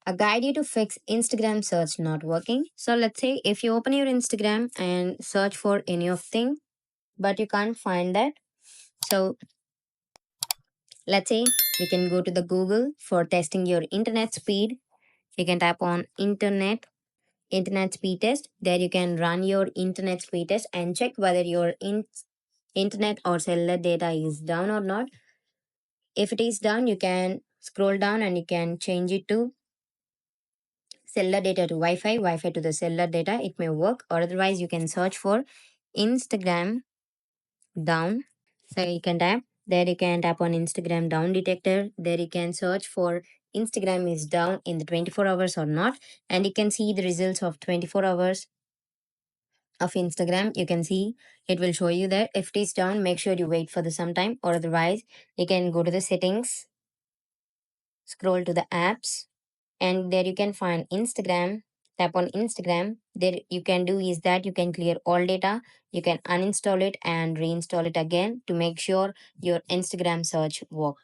a guide you to fix Instagram search not working. So let's say if you open your Instagram and search for any of thing, but you can't find that. So let's say we can go to the Google for testing your internet speed. You can tap on internet speed test. There you can run your internet speed test and check whether your internet or cellular data is down or not. If it is down, you can scroll down and you can change it to cellular data to Wi-Fi to the cellular data. It may work, or otherwise you can search for Instagram down. So you can tap there. You can tap on Instagram down detector. There you can search for Instagram is down in the 24 hours or not, and you can see the results of 24 hours of Instagram. You can see it will show you that if it is down, make sure you wait for the some time, or otherwise you can go to the settings, scroll to the apps, and there you can find Instagram. Tap on Instagram. There you can do is that you can clear all data. You can uninstall it and reinstall it again to make sure your Instagram search works.